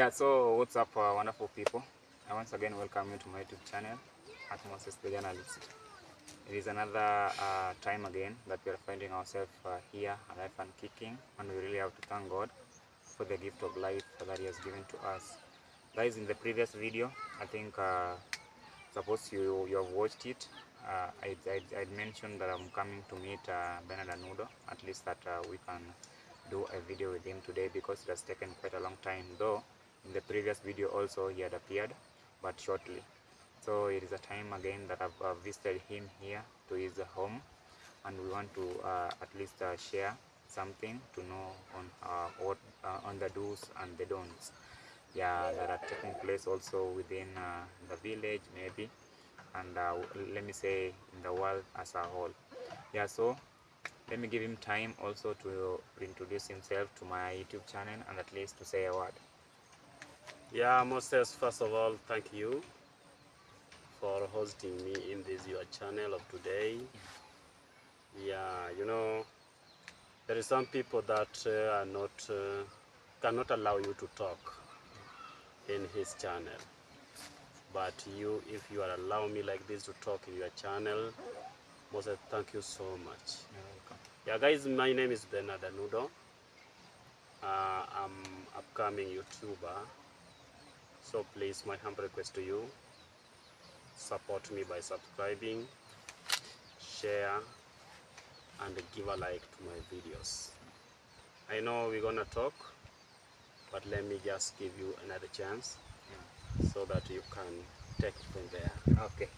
Yeah, so what's up, wonderful people? I once again welcome you to my YouTube channel, Atmosis the Journalist. It is another time again that we are finding ourselves here, alive and kicking, and we really have to thank God for the gift of life that He has given to us. Guys, in the previous video, I think, suppose you have watched it, I'd mentioned that I'm coming to meet Bernard Anudo, at least that we can do a video with him today because it has taken quite a long time, though in the previous video also he had appeared, but shortly. So it is a time again that I've visited him here to his home, and we want to at least share something to know on what on the do's and the don'ts, yeah, that are taking place also within the village maybe, and let me say in the world as a whole. Yeah, so let me give him time also to introduce himself to my YouTube channel and at least to say a word. Yeah, Moses, first of all, thank you for hosting me in this your channel of today. Yeah, there is some people that are not cannot allow you to talk in his channel. But you, if you are allow me like this to talk in your channel, Moses, thank you so much. You're welcome. Yeah, guys, my name is Bernard Anudo. I'm upcoming YouTuber. So please, my humble request to you, support me by subscribing, share, and give a like to my videos. I know we're gonna talk, but let me just give you another chance so that you can take it from there. Okay.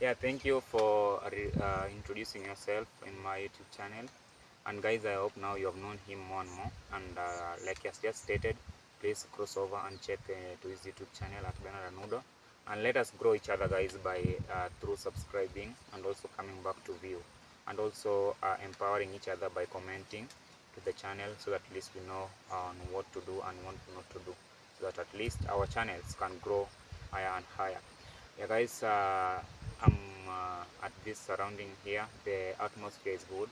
Yeah, thank you for introducing yourself in my YouTube channel. And guys, I hope now you have known him more and more. And like he has just stated, please cross over and check to his YouTube channel at Bernard Anudo. And let us grow each other, guys, by through subscribing and also coming back to view. And also empowering each other by commenting to the channel so that at least we know on what to do and what not to do. So that at least our channels can grow higher and higher. Yeah, guys, I'm at this surrounding here. The atmosphere is good.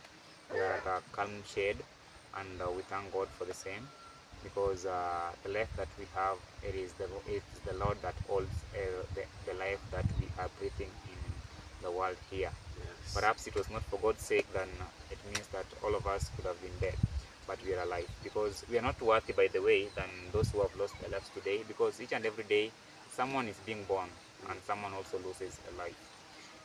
We are at a calm shade, and we thank God for the same, because the life that we have, it is the Lord that holds the life that we are breathing in the world here. Yes. Perhaps it was not for God's sake, then it means that all of us could have been dead, but we are alive, because we are not worthy, by the way, than those who have lost their lives today, because each and every day someone is being born and someone also loses a life.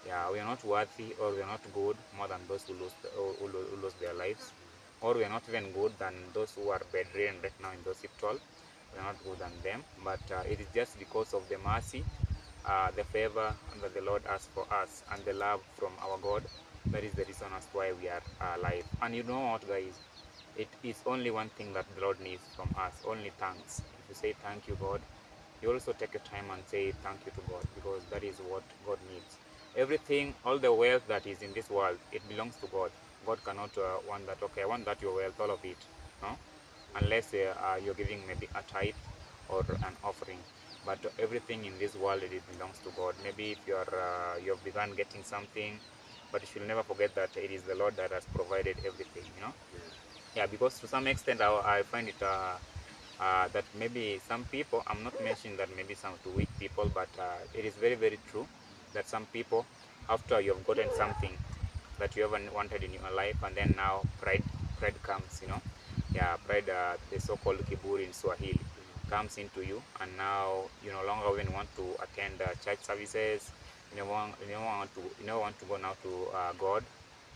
Yeah, we are not worthy, or we are not good more than those who lose their lives, or we are not even good than those who are bedridden right now in the hospital. We are not good than them, but it is just because of the mercy, the favor that the Lord has for us, and the love from our God. That is the reason as to why we are alive. And you know what, guys? It is only one thing that the Lord needs from us, only thanks. If you say thank you, God, you also take your time and say thank you to God, because that is what God needs. Everything, all the wealth that is in this world, it belongs to God. God cannot want that, okay, I want that your wealth, all of it, no? Unless you're giving maybe a tithe or an offering. But everything in this world, it belongs to God. Maybe if you have begun getting something, but you should never forget that it is the Lord that has provided everything, you know? Yeah, because to some extent I find it that maybe some people, I'm not mentioning that maybe some to weak people, but it is very, very true that some people, after you have gotten something that you haven't wanted in your life, and then now pride comes, you know. Yeah, pride, the so-called kiburi in Swahili, comes into you, and now you no longer even want to attend church services. You don't want to go now to God,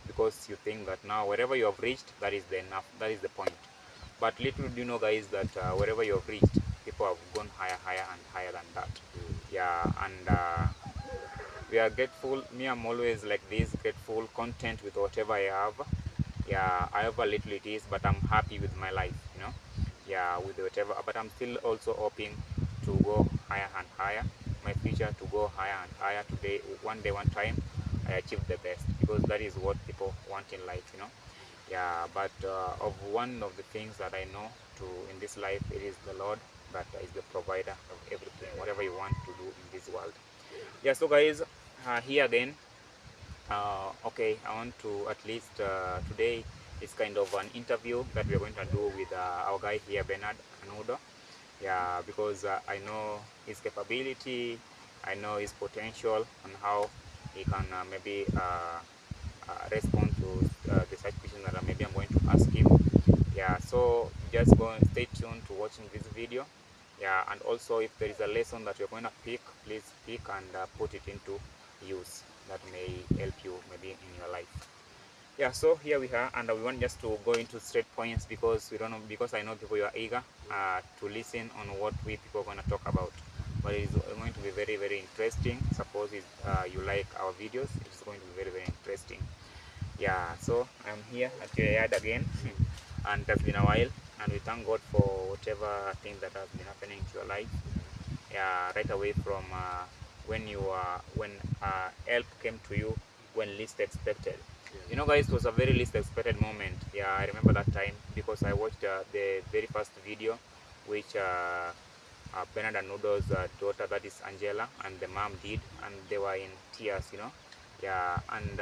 because you think that now wherever you have reached, that is the enough, that is the point. But little do you know, guys, that wherever you have reached, people have gone higher, higher, and higher than that. Yeah, and we are grateful. Me, I'm always like this, grateful, content with whatever I have. Yeah, however little it is, but I'm happy with my life, you know. Yeah, with whatever, but I'm still also hoping to go higher and higher. My future to go higher and higher. Today, one day, one time, I achieve the best, because that is what people want in life, you know. Yeah, but of one of the things that I know to in this life, it is the Lord that is the provider of everything, whatever you want to do in this world. Yeah, so guys, here again, okay, I want to at least today is kind of an interview that we're going to do with our guy here, Bernard Anudo. Yeah, because I know his capability, I know his potential, and how he can maybe respond to the such questions that maybe I'm going to ask him. Yeah, so just go and stay tuned to watching this video. Yeah, and also if there is a lesson that you're going to pick, please pick and put it into use that may help you maybe in your life. Yeah, so here we are, and we want just to go into straight points because we don't know, because I know people, you are eager to listen on what we people are going to talk about. But it is going to be very, very interesting. Suppose you like our videos, it's going to be very, very interesting. Yeah, so I'm here at your yard again, and it has been a while, and we thank God for whatever thing that has been happening to your life. Yeah, right away from when help came to you when least expected. You know, guys, it was a very least expected moment. Yeah, I remember that time because I watched the very first video, which Bernard and Noodle's daughter, that is Angela, and the mom did, and they were in tears. You know, yeah, and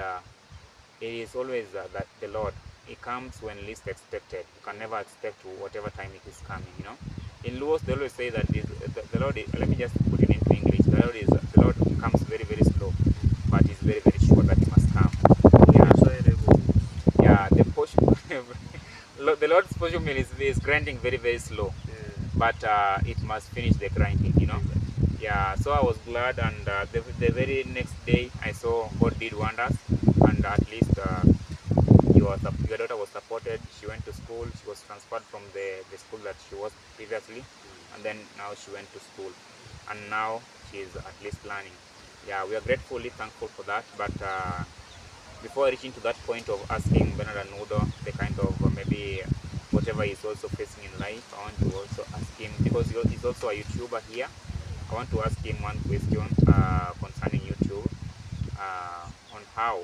it is always that the Lord, He comes when least expected. You can never expect whatever time it is coming. You know, in Luos they always say that the Lord. Let me just put it into English. The Lord comes very, very slow, but is very, very sure that He must come. Yeah, yeah. The Lord's portion is grinding very, very slow, but it must finish the grinding. You know. Yeah, so I was glad, and the very next day I saw God did wonders, and at least your daughter was supported. She went to school. She was transferred from the school that she was previously, and then now she went to school, and now she is at least learning. Yeah, we are gratefully thankful for that. But before reaching to that point of asking Bernard and Nudo the kind of maybe whatever he's also facing in life, I want to also ask him, because he's also a YouTuber here. I want to ask him one question concerning YouTube on how,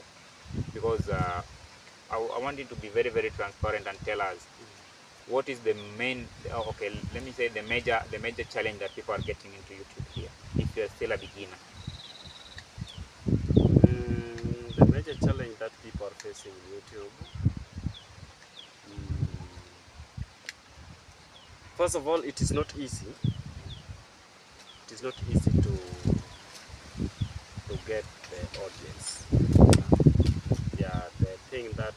because I want him to be very, very transparent and tell us what is the main, okay, let me say the major challenge that people are getting into YouTube here, if you're still a beginner. The major challenge that people are facing in YouTube, first of all, it is not easy. It is not easy to get the audience. Yeah, the thing that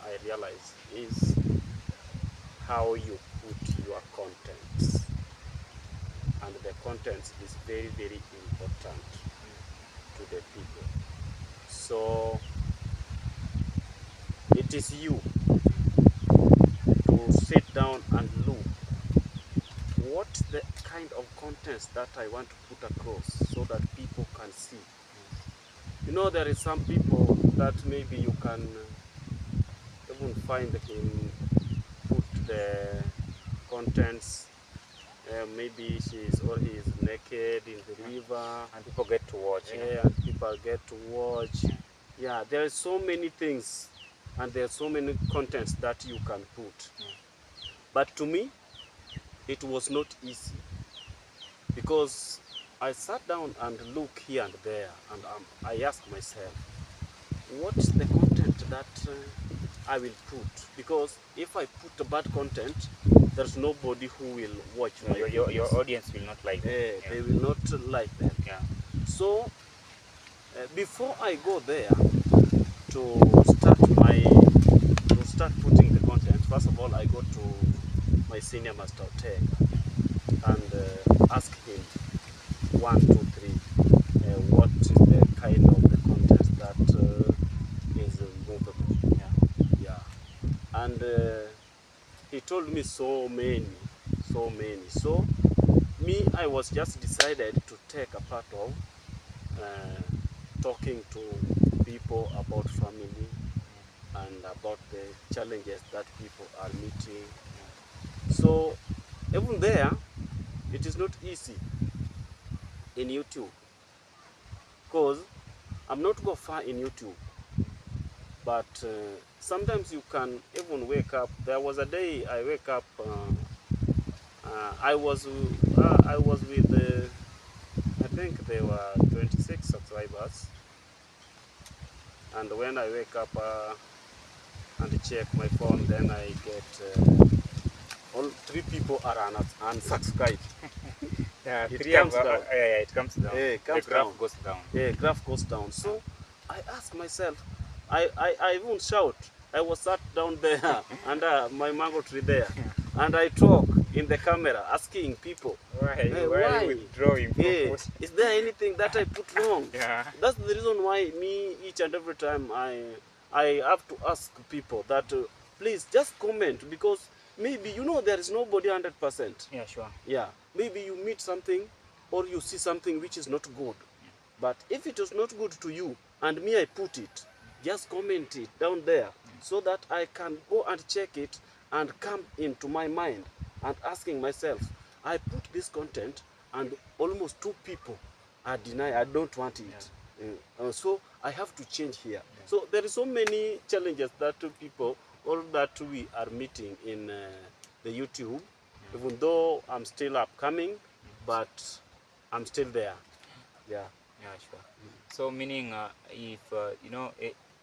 I realize is how you put your contents, and the contents is very, very important to the people. So it is you to sit down and look what the kind of contents that I want to put across so that people can see. You know, there is some people that maybe you can even find him put the contents, maybe she's or he is naked in the river, and people get to watch. And people get to watch. Yeah, there are so many things, and there are so many contents that you can put. But to me, it was not easy, because I sat down and looked here and there, and I asked myself, what's the content that I will put? Because if I put bad content, there's nobody who will watch my videos. Your audience will not like them. They will not like them. Yeah. So before I go there to start putting the content, first of all I go to my senior master Tech and ask him 1, 2, 3 what is the kind of the content that is movable. Yeah. And he told me so many. So me, I was just decided to take a part of talking to people about family and about the challenges that people are meeting. So even there, it is not easy in YouTube, because I'm not go far in YouTube, but sometimes you can even wake up. There was a day I wake up. I was with I think there were 26 subscribers, and when I wake up and check my phone, then I get all 3 people are unsubscribed. Yeah, It three comes of, down. yeah, it comes down. Yeah, it comes the graph down. goes down. Yeah, graph goes down. So I ask myself, I even shout. I was sat down there under my mango tree there, and I talk in the camera asking people, Why are you why? withdrawing from Yeah, what? is there anything that I put wrong? Yeah. That's the reason why me each and every time I have to ask people that please just comment, because maybe there is nobody 100%. Yeah, sure. Yeah, maybe you meet something or you see something which is not good. But if it was not good to you and me I put it, just comment it down there so that I can go and check it and come into my mind and asking myself, I put this content and almost 2 people are denying, I don't want it. So I have to change here. So there is so many challenges that people, all that we are meeting in the YouTube, even though I'm still upcoming, but I'm still there. Yeah. Yeah, sure. So meaning, if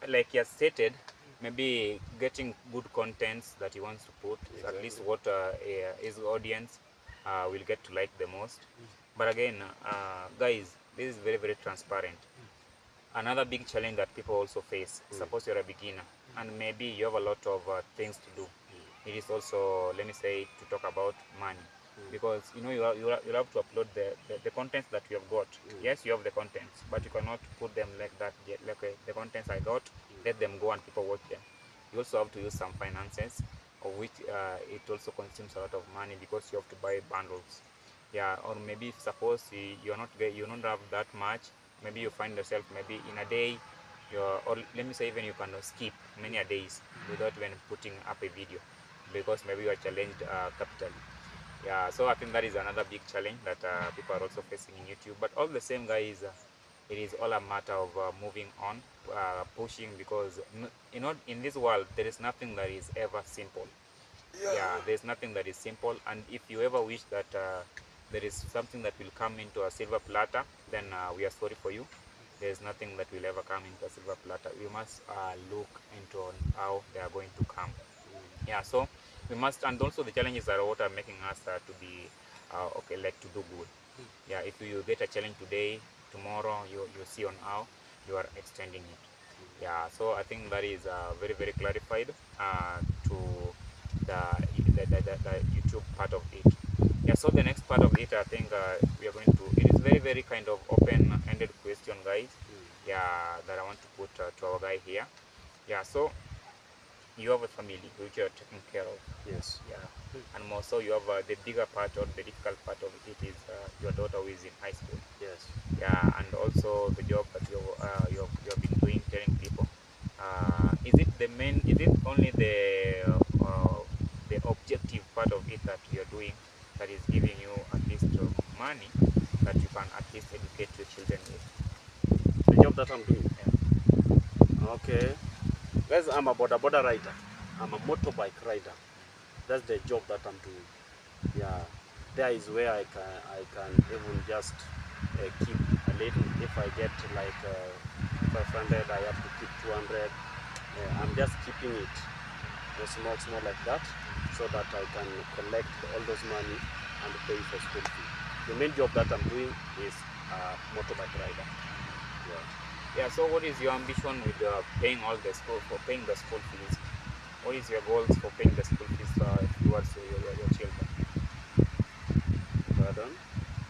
like you stated, maybe getting good contents that he wants to put is at least what his audience will get to like the most. But again, guys, this is very, very transparent. Another big challenge that people also face, suppose you're a beginner and maybe you have a lot of things to do. It is also, let me say, to talk about money. Because you have to upload the contents that you have got. Yes, you have the contents, but you cannot put them like that. Like the contents I got, let them go and people watch them. You also have to use some finances, of which it also consumes a lot of money because you have to buy bundles. Yeah, or maybe suppose you don't have that much. Maybe you find yourself maybe in a day, or let me say even you can skip many a days without even putting up a video because maybe you are challenged capitally. Yeah, so I think that is another big challenge that people are also facing in YouTube. But all the same, guys, it is all a matter of moving on, pushing, because in this world there is nothing that is ever simple. Yeah, there's nothing that is simple, and if you ever wish that there is something that will come into a silver platter, then we are sorry for you. There's nothing that will ever come into a silver platter. We must look into how they are going to come. Yeah, so we must, and also the challenges are what are making us to be okay, like to do good. Yeah, if you get a challenge today, tomorrow you see on how you are extending it. Yeah, so I think that is very, very clarified to the YouTube part of it. Yeah, so the next part of it, I think we are going to, it is very, very kind of open-ended question, guys. Yeah, that I want to put to our guy here. Yeah, so you have a family which you are taking care of. Yes. Yeah, and more so you have the bigger part or the difficult part of it is your daughter who is in high school. Yes. Yeah, and also the job that you have been doing, telling people. Is it the main? Is it only the objective part of it that you are doing that is giving you at least money that you can at least educate your children with? The job that I'm doing. Yeah. Okay. Guys, I'm a border rider. I'm a motorbike rider. That's the job that I'm doing. Yeah. There is where I can even just keep a little. If I get like 500, I have to keep 200. I'm just keeping it small like that, so that I can collect all those money and pay for school fee. The main job that I'm doing is motorbike rider. Yeah. Yeah. So, what is your ambition with paying the school fees? What is your goals for paying the school fees towards your children? Pardon?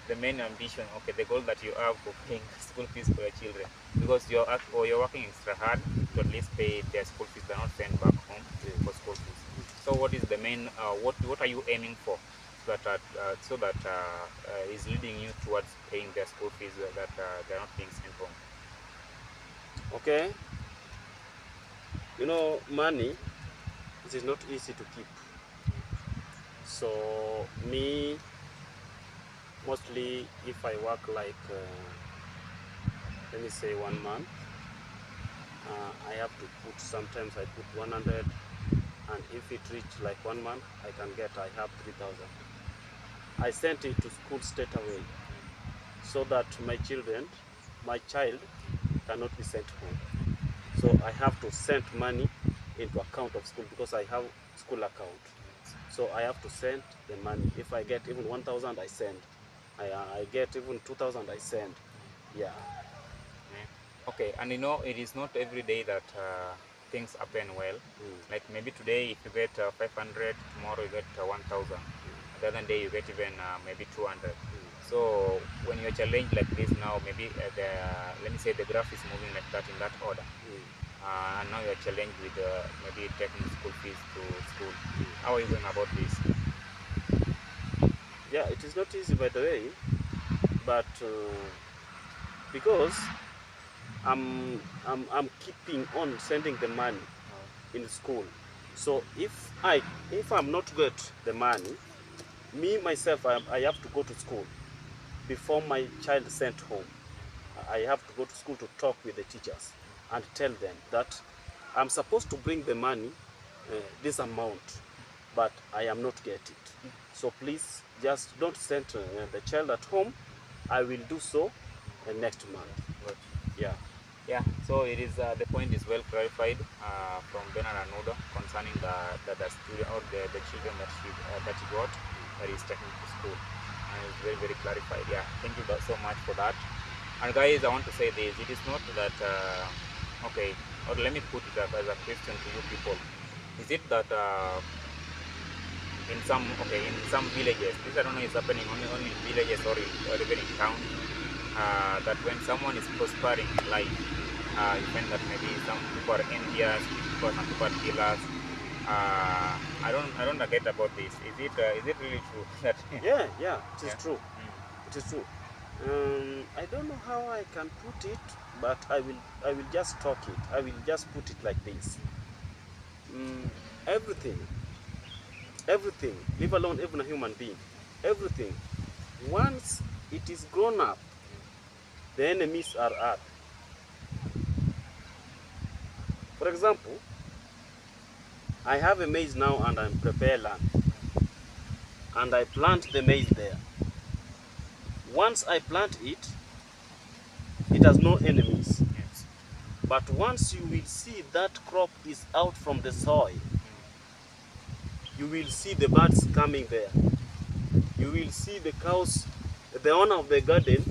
The main ambition, okay, the goal that you have for paying school fees for your children, because you're working extra hard to at least pay their school fees. They're not sent back home for school fees. So what is the main what are you aiming for so that is leading you towards paying their school fees that they're not being sent home? Okay. Money, it is not easy to keep. So me, mostly if I work like let me say 1 month, I have to put, sometimes I put 100, and if it reach like 1 month, I have 3,000. I sent it to school straight away, so that my child cannot be sent home. So I have to send money into account of school, because I have school account. So I have to send the money. If I get even 1,000, I send. I get even 2,000, I send. Yeah. Okay, and you know, it is not every day that things happen well. Like maybe today, if you get 500, tomorrow you get 1,000. The other day you get even maybe 200. So when you're challenged like this now, maybe let me say the graph is moving like that in that order. And now you're challenged with maybe taking school fees to school. How are you going about this? Yeah, it is not easy, by the way, but because I'm keeping on sending the money in school. So if I'm not get the money, me myself, I have to go to school before my child sent home. I have to go to school to talk with the teachers and tell them that I'm supposed to bring the money, this amount, but I am not get it. So please just don't send the child at home. I will do so next month. But Yeah. yeah, so it is the point is well clarified from Bernard and Udo concerning the student or the children that he got that is taken to school, and it's very very clarified. Yeah, thank you so much for that. And guys, I want to say this: it is not that okay, or let me put it up as a question to you people: is it that in some villages, this I don't know is happening only in villages or even in town, that when someone is prospering in life, you find that maybe some people are envious, some people are killers. I don't get about this. Is it really true that? Yeah, it is Yeah. true. It is true. I don't know how I can put it, but I will just talk it. I will just put it like this. Everything, leave alone even a human being, everything, once it is grown up, the enemies are up. For example, I have a maize now and I'm prepare land, and I plant the maize there. Once I plant it, it has no enemies. Yes. But once you will see that crop is out from the soil, you will see the birds coming there. You will see the cows. The owner of the garden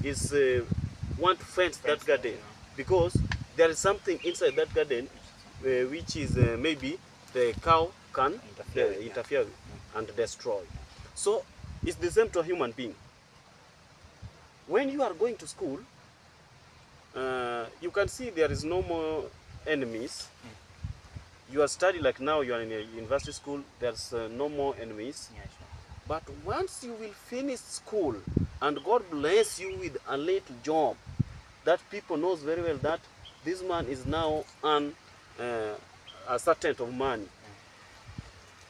is want to fence that garden, because there is something inside that garden which is maybe the cow can interfere with and destroy. So it's the same to a human being. When you are going to school, you can see there is no more enemies. You are studying like now, you are in a university school, there's no more enemies. Yeah, sure. But once you will finish school and God bless you with a little job that people knows very well that this man is now on a certain of money,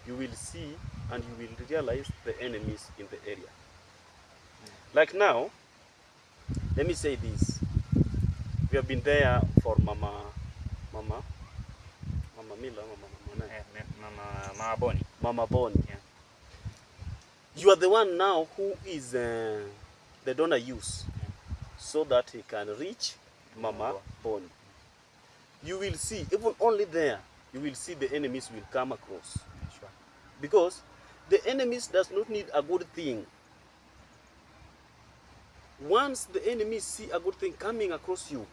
you will see and you will realize the enemies in the area. Like now, let me say this. We have been there for Mama Mila, Mama Bonnie. Mama Bonnie. Yeah. You are the one now who is the donor use, so that he can reach Mama Bonnie. You will see, even only there, you will see the enemies will come across. Yeah, sure. Because the enemies does not need a good thing. Once the enemies see a good thing coming across you,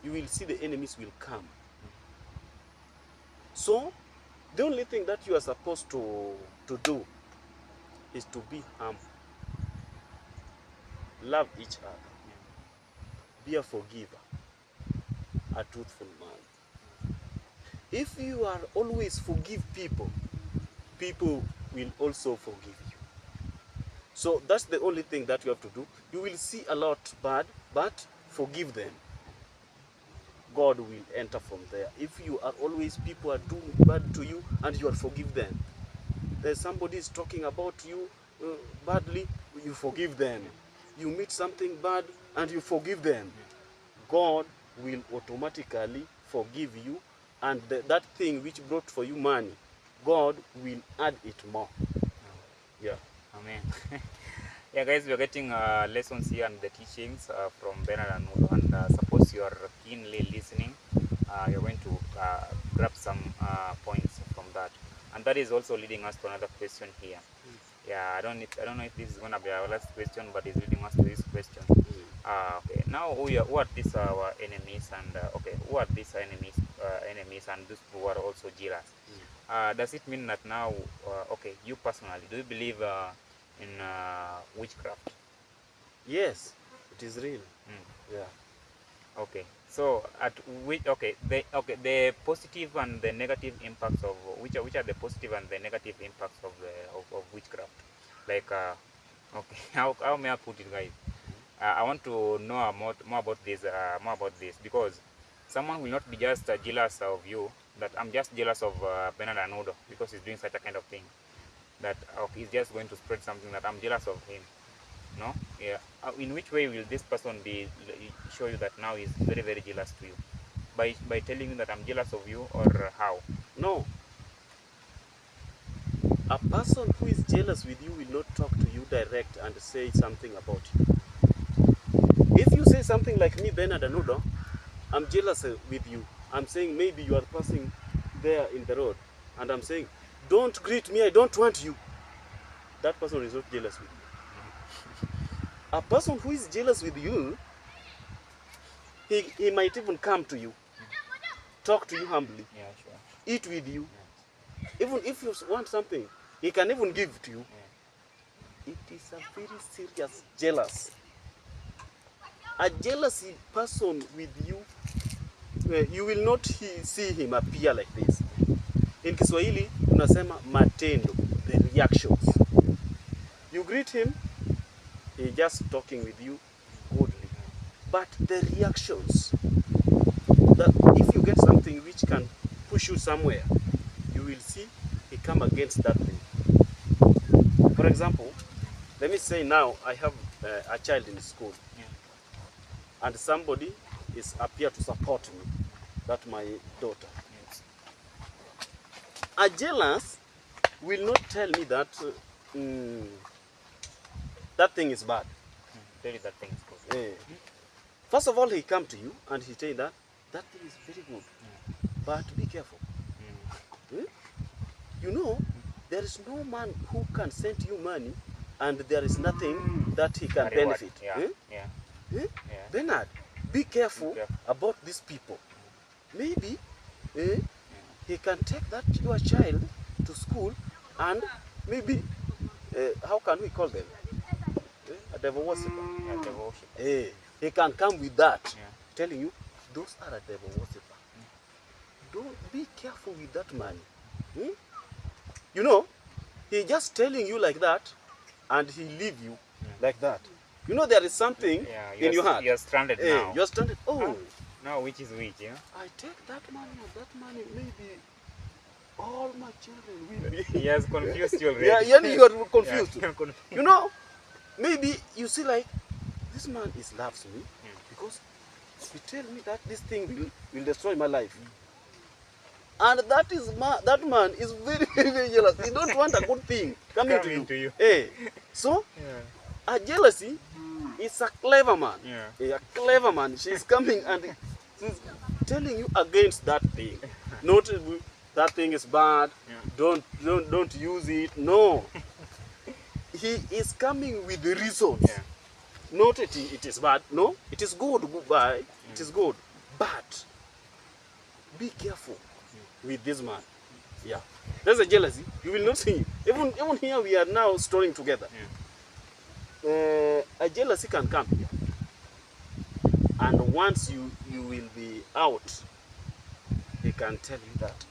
you will see the enemies will come. So the only thing that you are supposed to do is to be humble. Love each other. Be a forgiver. A truthful man. If you are always forgive people, people will also forgive you. So that's the only thing that you have to do. You will see a lot bad, but forgive them. God will enter from there. If you are always, people are doing bad to you and you are forgive them. There's somebody is talking about you badly, you forgive them. You meet something bad and you forgive them. God will automatically forgive you, and that thing which brought for you money, God will add it more. Yeah. Amen. Yeah, guys, we are getting lessons here and the teachings from Bernard and Udo, and suppose you are keenly listening, you're going to grab some points from that. And and that is also leading us to another question here. Yeah, I don't know if this is gonna be our last question, but it's leading us to this question. Okay, now who are these our enemies, and okay, who are these enemies, and those who are also jealous? Does it mean that now, okay, you personally, do you believe in witchcraft? Yes, it is real. Yeah. Okay, so at which the positive and the negative impacts of which are the positive and the negative impacts of of witchcraft? Like okay, how may I put it, guys? I want to know more about this because someone will not be just jealous of you. That I'm just jealous of Bernard Anudo because he's doing such a kind of thing. That he's just going to spread something that I'm jealous of him. No, yeah. In which way will this person show you that now he's very very jealous to you? By telling you that I'm jealous of you, or how? No. A person who is jealous with you will not talk to you direct and say something about you. If you say something like me, Bernard Anudo, I'm jealous with you. I'm saying maybe you are passing there in the road, and I'm saying, don't greet me, I don't want you. That person is not jealous with you. A person who is jealous with you, he might even come to you, talk to you humbly, Yeah, sure. eat with you. Yeah. Even if you want something, he can even give to you. Yeah. It is a very serious jealous. A jealousy person with you, you will not see him appear like this. In Kiswahili, tunasema matendo, the reactions. You greet him, he just talking with you goodly. But the reactions, that if you get something which can push you somewhere, you will see he come against that thing. For example, let me say now I have a child in school, and somebody is appear to support me. That's my daughter. Yes. A jealous will not tell me that that thing is bad. Tell you that thing is good. First of all, he come to you and he tell you that that thing is very good, but be careful. You know, there is no man who can send you money and there is nothing that he can benefit. Yeah. Bernard, be careful about these people. Maybe he can take that your child to school and maybe, how can we call them? A devil worshiper. Yeah, devil worshiper. He can come with that, telling you, those are a devil worshiper. Don't be careful with that man. You know, he just telling you like that, and he leave you like that. You know, there is something in your heart. You're stranded now. You're stranded. Oh, now which is which? Yeah. I take that money, and that money maybe all my children will be. He has confused you already. Yeah, you are confused. Yeah, confused. You know, maybe you see like this man loves me because he tell me that this thing will destroy my life. And that man is very, very, very jealous. He don't want a good thing coming to you. So, a jealousy is a clever man. A clever man. She's coming and she's telling you against that thing. Not that thing is bad. Don't use it. No. He is coming with the reasons. Not it is bad. No, it is good. Goodbye. It is good. But be careful with this man. Yeah. There's a jealousy. You will not see him. Even here we are now storing together. A jealousy can come here. And once you will be out, he can tell you that.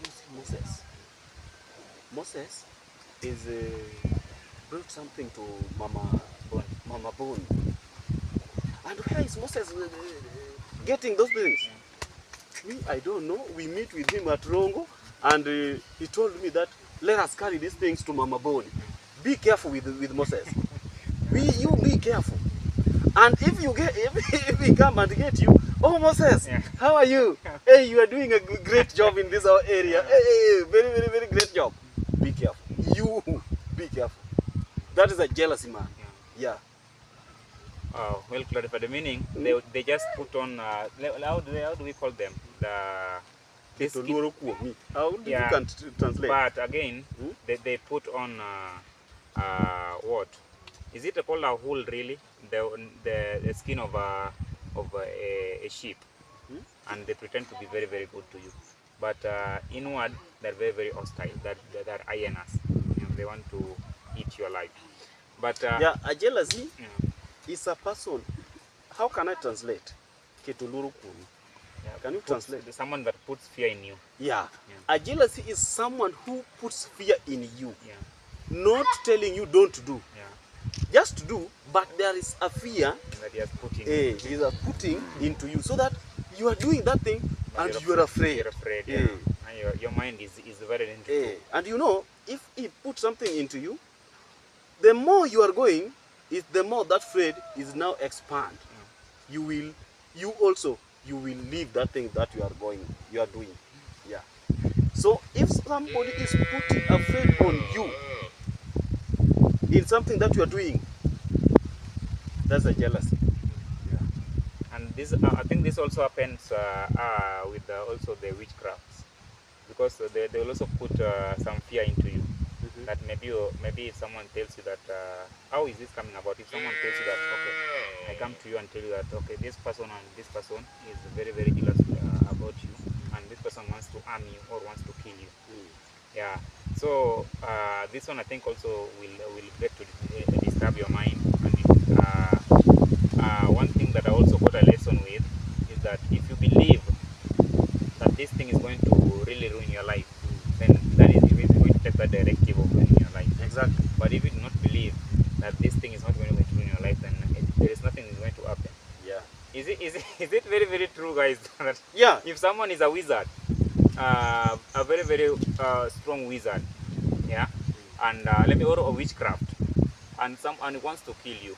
You see Moses. Moses is brought something to Mama Bone. And where is Moses getting those things? I don't know. We meet with him at Rongo, and he told me that let us carry these things to Mama Boni. Be careful with Moses. You be careful. And if we come and get you, oh Moses, how are you? Hey, you are doing a great job in this area. Hey, very, very, very great job. Be careful. You be careful. That is a jealousy man. Yeah. Well, clarify the meaning. They just put on how do we call them, this Kitoluoro kuomi. How do Yeah, you can translate? but again, Hmm? they put on what is it called, a wool, really, the skin of a sheep, Hmm? and they pretend to be very very good to you, but inward they're very very hostile. They're hyenas. You know, they want to eat your life. But Yeah, a jealousy yeah, is a person. How can I translate? Kitoluoro kuomi. yeah, Can you puts translate? someone that puts fear in you. Yeah. Yeah, A jealousy is someone who puts fear in you, yeah, not telling you don't do, yeah. just do, but there is a fear That he has put in you, is a putting into you so that you are doing that thing but and you are afraid. You're afraid, yeah. Eh, And your mind is very into two. And you know, if he put something into you, the more you are going, is the more that fear is now expand. You will, you also, you will leave that thing that you are doing. Yeah. So if somebody is putting a fear on you in something that you are doing, that's a jealousy. And this, I think this also happens with also the witchcrafts, because they will also put some fear into you. Mhm. That maybe if someone tells you that, how is this coming about? If someone tells you that, okay, I come to you and tell you that, okay, this person and this person is very very jealous about you, and this person wants to harm you or wants to kill you. Yeah. So this one I think also will get to disturb your mind. And one thing that I also got a lesson with is that if you believe that this thing is going to really ruin your life, then that is going to take that directive of ruining your life. Exactly. But if you do not believe that this thing is not going to ruin your life, then there is nothing is going to happen. Yeah. Is it very very true, guys? That Yeah. if someone is a wizard, a very very strong wizard, yeah, and let me order a witchcraft, and he wants to kill you,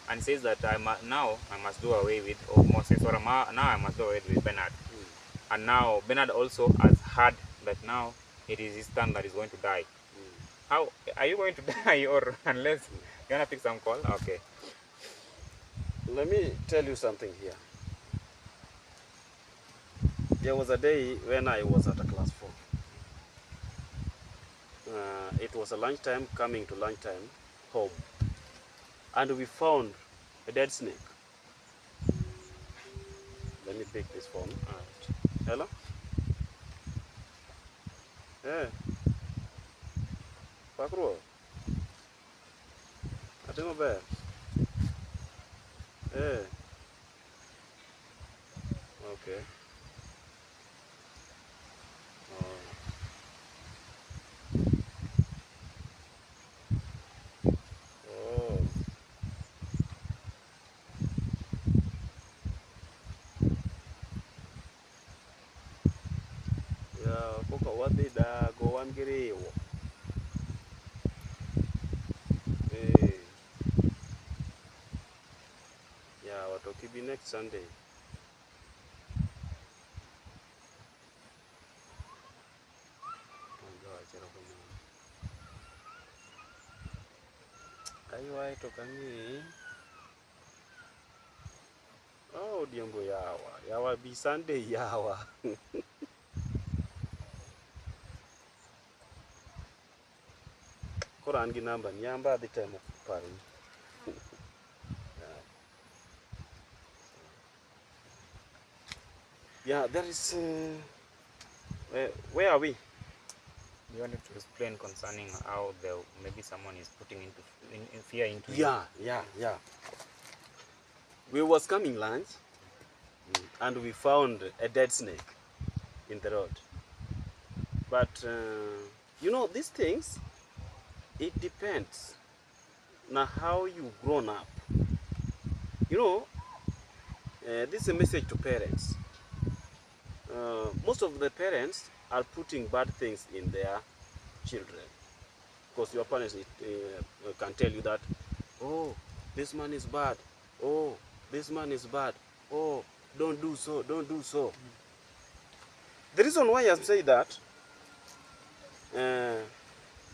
and says that now I must do away with Moses, or now I must do away with Bernard, and now Bernard also has heard that now it is his turn that is going to die. How are you going to die, or unless you wanna pick some call? Okay. Let me tell you something here. There was a day when I was at a class 4. It was a lunchtime, coming to lunchtime home, and we found a dead snake. Let me pick this phone. Hello? Eh. Pakro. Atimo be. Eh. Okay. Oh. Oh. Yeah, koka wadhi dago wan gi riwo. Eh. Yeah, watoki be next Sunday. Aywaye to kangi. Oh, diembo yawa. Yawa be Sunday yawa. Koro an gi namba ni amba adhi temo paro. Yeah, there is. Where are we? You wanted to explain concerning how maybe someone is putting in fear into you. Yeah. We was coming lunch, and we found a dead snake in the road. But you know, these things, it depends on how you grown up. You know, this is a message to parents. Most of the parents are putting bad things in their children, because your parents can tell you that, oh, this man is bad, oh, this man is bad, oh, don't do so. The reason why I say that,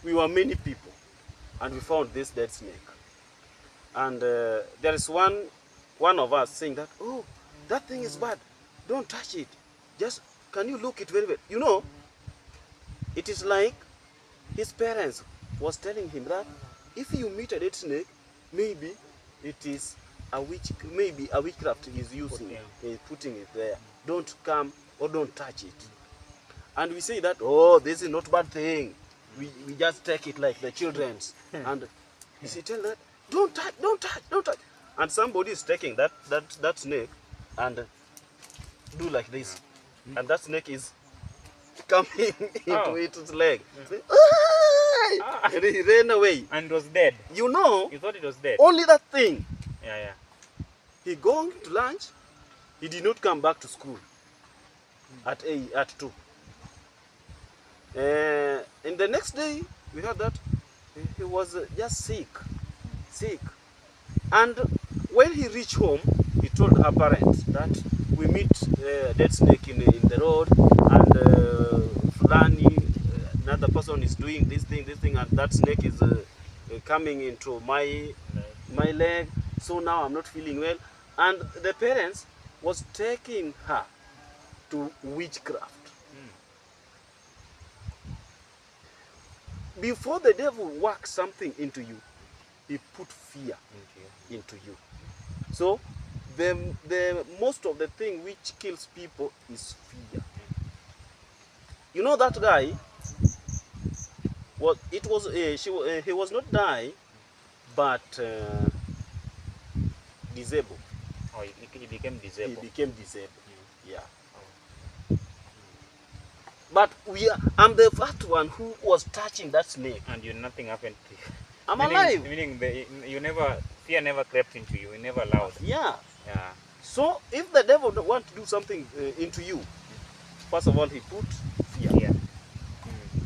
we were many people and we found this dead snake, and there is one of us saying that, oh, that thing is bad, don't touch it, just can you look it very well? You know, it is like his parents was telling him that if you meet a dead snake, maybe it is maybe a witchcraft is using, putting it there. Don't come or don't touch it. And we say that, oh, this is not bad thing. We just take it like the children's. And you see, tell that, don't touch, don't touch, don't touch. And somebody is taking that snake and do like this. And that snake is coming into its leg. And he ran away. And it was dead. You know, You thought it was dead? only that thing. Yeah. He going to lunch. He did not come back to school at 2. And the next day, we heard that he was just sick. And when he reached home, he told her parents that we meet a dead snake in the road, and Fulani, another person is doing this thing, and that snake is coming into my leg. So now I'm not feeling well. And the parents was taking her to witchcraft. Before the devil works something into you, he put fear into you. So the most of the thing which kills people is fear. You know that guy, he was not die, but disabled. Oh, he became disabled. He became disabled. Yeah. But I'm the first one who was touching that snake. And nothing happened to you. I'm alive. Meaning fear never crept into you. You never allowed. Yeah. Yeah. So if the devil want to do something into you, first of all he put fear. Yeah.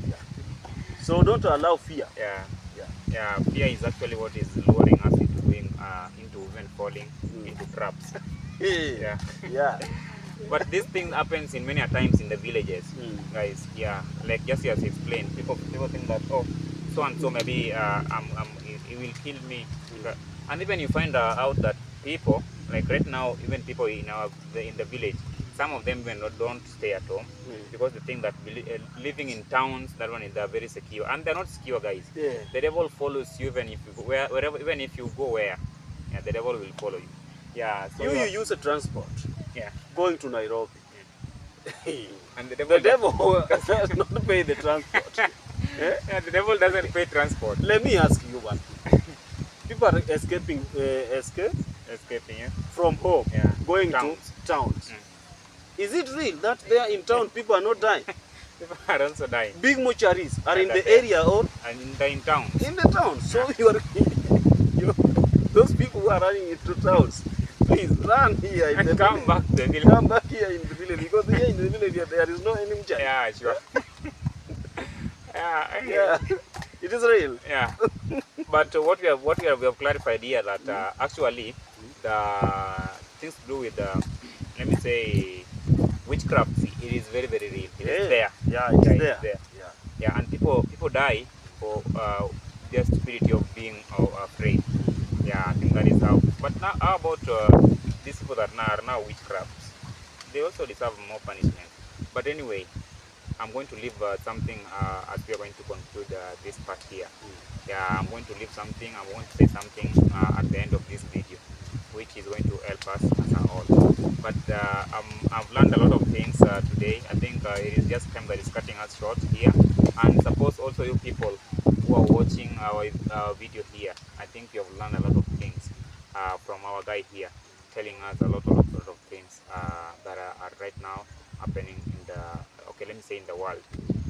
Yeah. So don't allow fear. Yeah. Fear is actually what is luring us into into even falling into traps. Yeah. But this thing happens in many times in the villages, guys. Yeah, like just as explained, people think that, oh, so and so maybe he will kill me, and even you find out that people, like right now, even people in the village, some of them even don't stay at home because they think that living in towns, that one is very secure, and they're not secure, guys. Yeah. The devil follows you even if you go wherever, even if you go where, the devil will follow you. Yeah. So you use a transport. Yeah. Going to Nairobi. And the devil does not pay the transport. Yeah, the devil doesn't pay transport. Let me ask you one thing. People are escaping from home, going to towns. Is it real that there in town people are not dying? People are also dying. Big mortuaries are in the area or and in town. In the town. So those people who are running into towns, please run here in the come village. Back to the village. Come back here in the village, because here in the village there is no enemy child. Yeah, sure. Yeah, it is real. Yeah. But what we have clarified here that actually the things to do with let me say witchcraft, it is very real. It is there. Yeah, it is there. Yeah, and people die for their stupidity of being afraid. Yeah, I think that is how. But now, how about these people that are now witchcrafts? They also deserve more punishment. But anyway, I'm going to leave something as we are going to conclude this part here. Yeah, I'm going to leave something. I'm going to say something at the end of this video, which is going to help us as a whole. But I've learned a lot of things today. I think it is just time that is cutting us short here. And suppose also you people who are watching our video here, I think you have learned a lot of things from our guy here, telling us a lot of things that are right now happening in the, let me say in the world.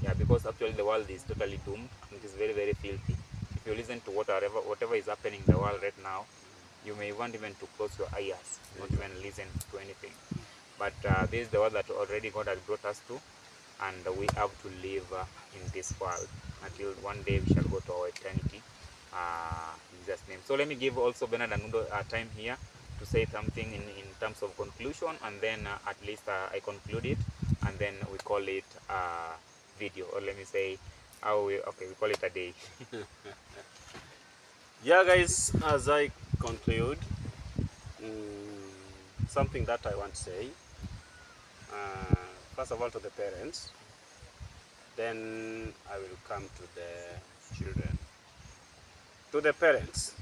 Yeah, because actually the world is totally doomed. It is very filthy. If you listen to whatever is happening in the world right now, you may want even to close your ears, not even listen to anything. But this is the world that already God has brought us to, and we have to live in this world until one day we shall go to our eternity in Jesus' name. So let me give also Bernard and Nundo time here to say something in terms of conclusion, and then at least I conclude it, and then we call it video, or let me say we call it a day. Yeah, guys, as I conclude, something that I want to say, first of all to the parents, then I will come to the children. To the parents,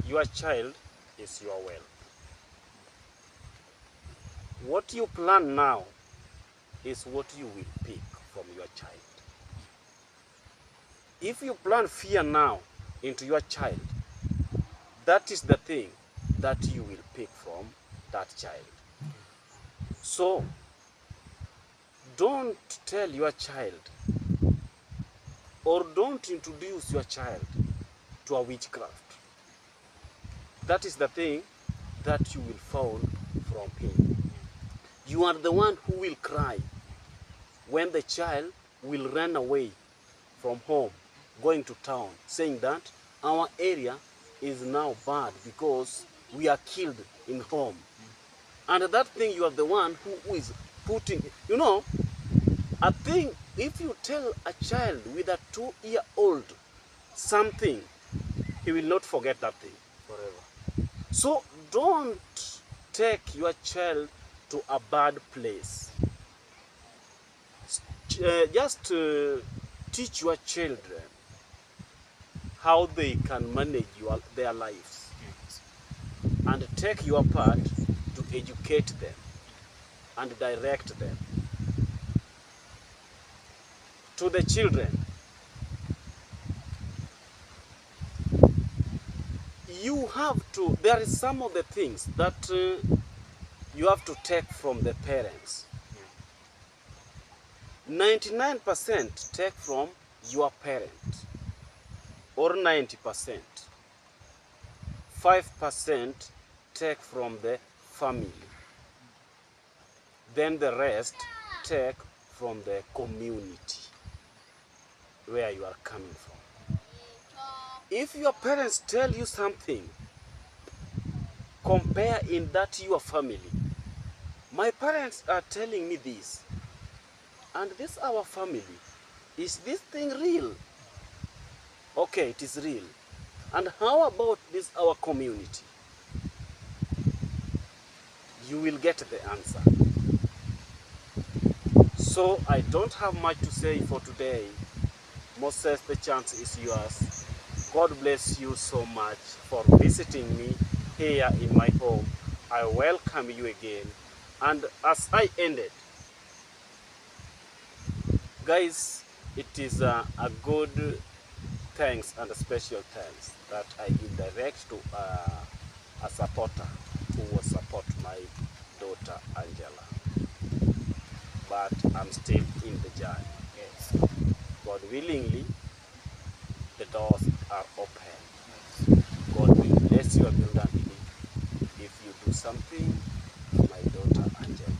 your child is your wealth. What you plan now is what you will pick from your child. If you plant fear now into your child, that is the thing that you will pick from that child. So, don't tell your child or don't introduce your child to a witchcraft. That is the thing that you will find from him. You are the one who will cry when the child will run away from home, going to town, saying that our area is now bad because we are killed in home. And that thing, you are the one who is putting, you know, I think if you tell a child with a 2-year-old something, he will not forget that thing forever. So don't take your child to a bad place. Just teach your children how they can manage their lives, and take your part to educate them and direct them. To the children, you have to, there is some of the things that you have to take from the parents. 99% take from your parent, or 90%. 5% take from the family. Then the rest take from the community where you are coming from. If your parents tell you something, compare in that your family. My parents are telling me this, and this our family. Is this thing real? Okay, it is real. And how about this our community? You will get the answer. So I don't have much to say for today. Moses, the chance is yours. God bless you so much for visiting me here in my home. I welcome you again. And as I ended, guys, it is a good thanks and a special thanks that I give direct to a supporter who will support my daughter Angela. But I'm still in the journey. Yes. God willingly, the doors are open. Yes. God will bless you abundantly if you do something for my daughter Angela.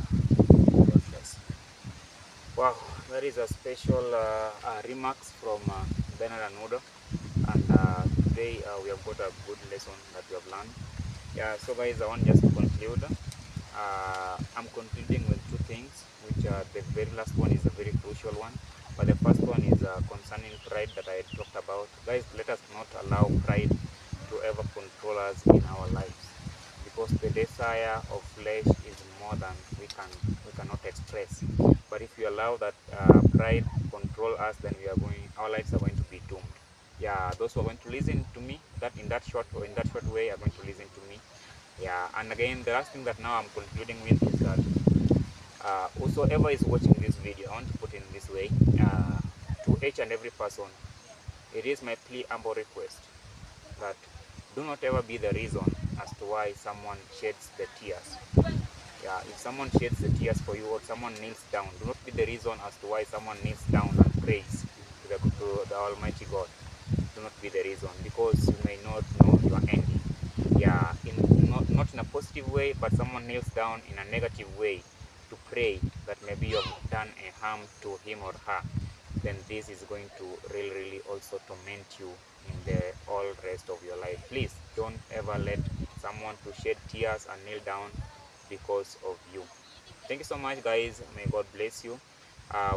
God bless you. Wow, that is a special remarks from Bernard and Udo. And today we have got a good lesson that we have learned. Yeah, so guys, I want just to conclude. I'm concluding with two things, which the very last one is a very crucial one. But the first one is concerning pride that I talked about. Guys, let us not allow pride to ever control us in our lives, because the desire of flesh is more than we cannot express. But if you allow that pride control us, then our lives are going to be doomed. Yeah, those who are going to listen to me in that short way are going to listen to me. Yeah, and again, the last thing that now I'm concluding with is that whosoever is watching this video, I want to put it in this way, to each and every person, it is my plea, humble request, that do not ever be the reason as to why someone sheds the tears. Yeah, if someone sheds the tears for you, or someone kneels down, do not be the reason as to why someone kneels down and prays to the Almighty God. Do not be the reason, because you may not know your ending. Yeah, not in a positive way, but someone kneels down in a negative way to pray that maybe you have done a harm to him or her, then this is going to really also torment you in the all rest of your life. Please don't ever let someone to shed tears and kneel down because of you. Thank you so much, guys. May God bless you.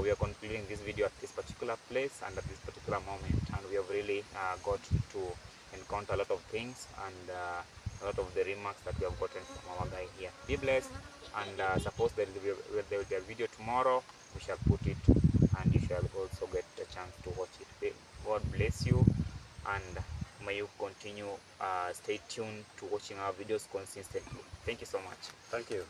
We are concluding this video at this particular place and at this particular moment, and we have really got to encounter a lot of things and a lot of the remarks that we have gotten from our guy here. Be blessed. and suppose there will be a video tomorrow, we shall put it, and you shall also get a chance to watch it. God bless you, and may you continue stay tuned to watching our videos consistently. Thank you so much. Thank you.